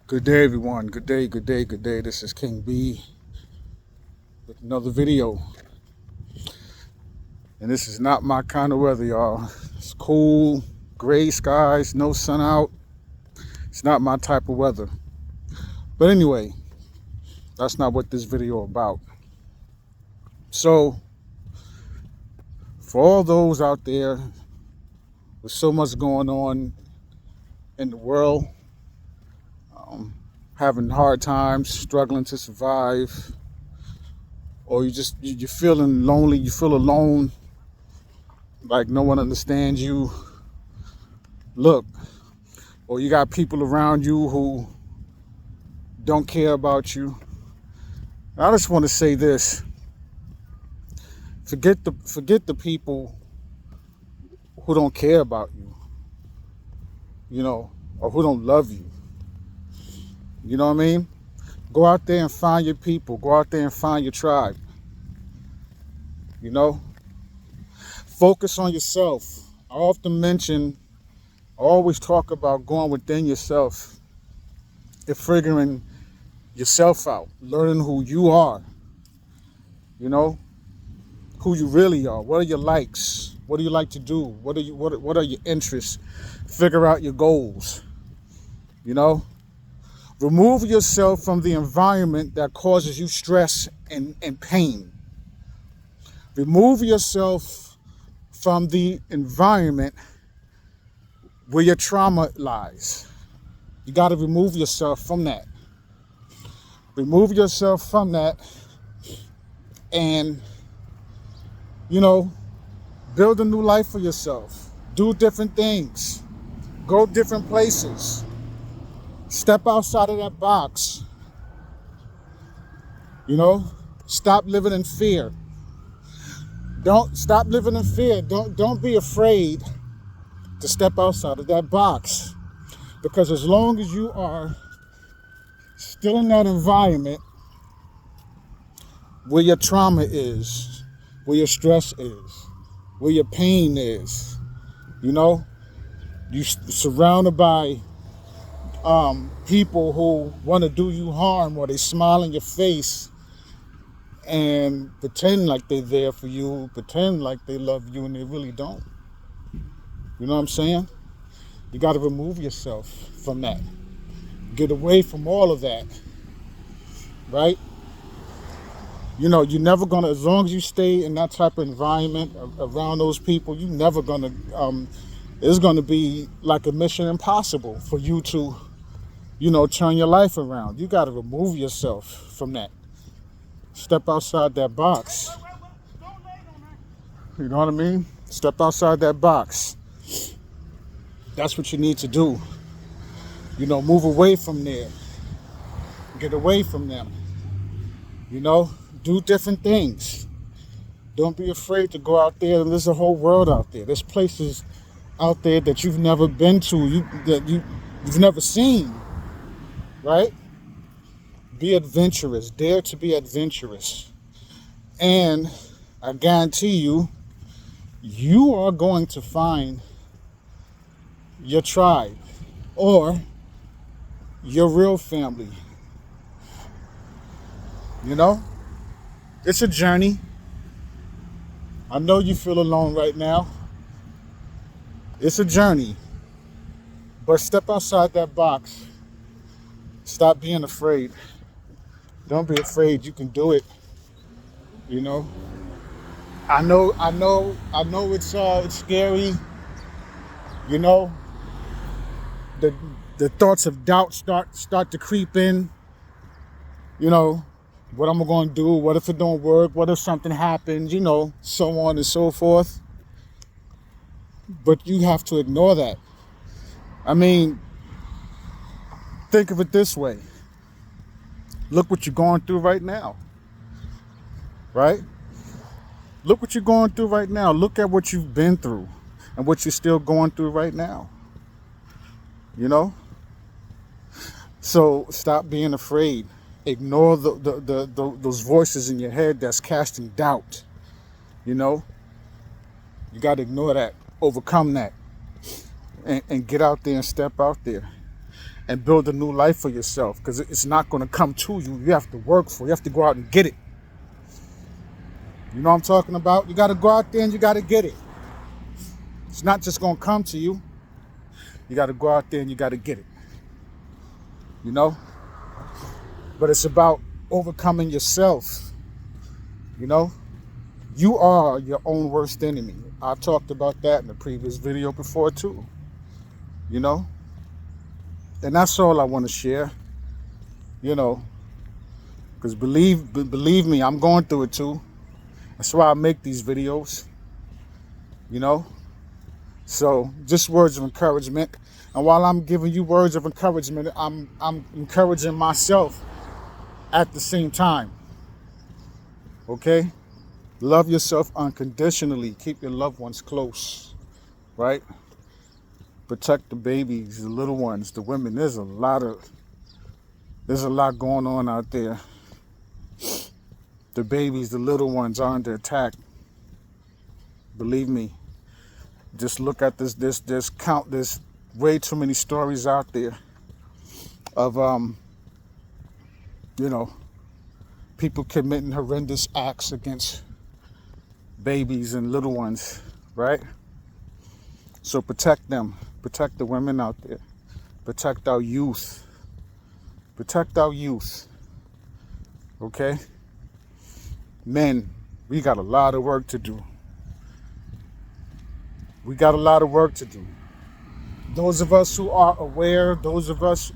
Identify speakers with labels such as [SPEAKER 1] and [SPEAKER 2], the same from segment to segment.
[SPEAKER 1] Good day, everyone. Good day, good day, good day. This is King B with another video. And this is not my kind of weather, y'all. It's cool, gray skies, no sun out. It's not my type of weather. But anyway, that's not what this video about. So, for all those out there with so much going on in the world, having hard times, struggling to survive, or you're feeling lonely, you feel alone, like no one understands you. Look, or you got people around you who don't care about you. I just want to say this. Forget the people who don't care about you, or who don't love you. You know what I mean? Go out there and find your people. Go out there and find your tribe. Focus on yourself. I always talk about going within yourself and figuring yourself out, learning who you are, who you really are. What are your likes? What do you like to do? What are your interests? Figure out your goals. Remove yourself from the environment that causes you stress and pain. Remove yourself from the environment where your trauma lies. You got to remove yourself from that. Remove yourself from that and, build a new life for yourself. Do different things. Go different places. Step outside of that box. Stop living in fear. Don't stop living in fear. Don't be afraid to step outside of that box. Because as long as you are still in that environment where your trauma is, where your stress is, where your pain is, you surrounded by people who want to do you harm, or they smile in your face and pretend like they're there for you, pretend like they love you, and they really don't. You know what I'm saying? You got to remove yourself from that. Get away from all of that, right? You're never gonna, as long as you stay in that type of environment around those people, you're never gonna, it's gonna be like a mission impossible for you to, turn your life around. You got to remove yourself from that. Step outside that box. You know what I mean? Step outside that box. That's what you need to do. Move away from there. Get away from them. Do different things. Don't be afraid to go out there. There's a whole world out there. There's places out there that you've never been to, that you've never seen. Right? Be adventurous. Dare to be adventurous. And I guarantee you, you are going to find your tribe or your real family. It's a journey. I know you feel alone right now. It's a journey. But step outside that box. Stop being afraid. Don't be afraid. You can do it. I know it's scary. The thoughts of doubt start to creep in. What am I going to do? What if it don't work? What if something happens? So on and so forth. But you have to ignore that. I mean, think of it this way. Look what you're going through right now. Right? Look what you're going through right now. Look at what you've been through and what you're still going through right now. So stop being afraid. Ignore those voices in your head that's casting doubt. You got to ignore that. Overcome that. And get out there and step out there. and build a new life for yourself, because it's not going to come to you. You have to work for it. You have to go out and get it. You know what I'm talking about? You got to go out there and you got to get it. It's not just going to come to you. You got to go out there and you got to get it. You know? But it's about overcoming yourself. You know? You are your own worst enemy. I talked about that in the previous video before too. You know? And that's all I want to share. You know? Because believe me, I'm going through it too. That's why I make these videos. You know? So, just words of encouragement. And while I'm giving you words of encouragement, I'm encouraging myself at the same time. Okay? Love yourself unconditionally. Keep your loved ones close. Right? Protect the babies, the little ones, the women. There's a lot going on out there. The babies, the little ones are under attack. Believe me. Just look at this. There's way too many stories out there of you know, people committing horrendous acts against babies and little ones, right? So protect them. Protect the women out there. Protect our youth. Protect our youth. Okay? Men, we got a lot of work to do. We got a lot of work to do. Those of us who are aware, those of us,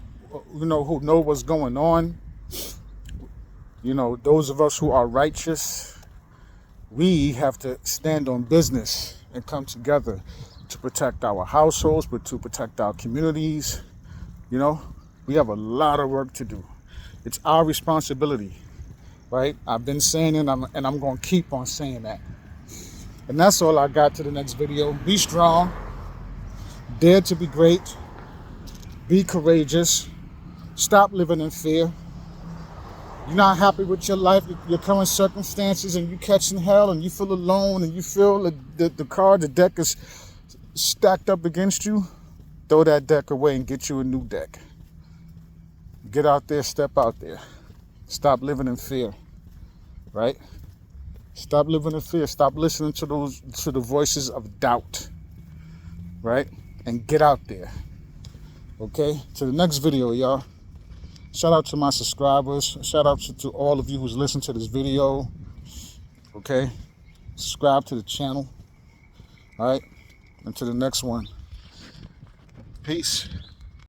[SPEAKER 1] you know, who know what's going on, you know, those of us who are righteous, we have to stand on business and come together to protect our households, but to protect our communities. You know, we have a lot of work to do. It's our responsibility, right? I've been saying it, and I'm going to keep on saying that. And that's all I got to the next video. Be strong. Dare to be great. Be courageous. Stop living in fear. You're not happy with your life, your current circumstances, and you catching hell, and you feel alone, and you feel the deck is stacked up against you. Throw that deck away and get you a new deck. Get out there, step out there. Stop living in fear, right? Stop living in fear. Stop listening to the voices of doubt, right? And get out there. Okay? To the next video, y'all. Shout out to my subscribers. Shout out to all of you who's listened to this video. Okay? Subscribe to the channel. All right? And to the next one. Peace.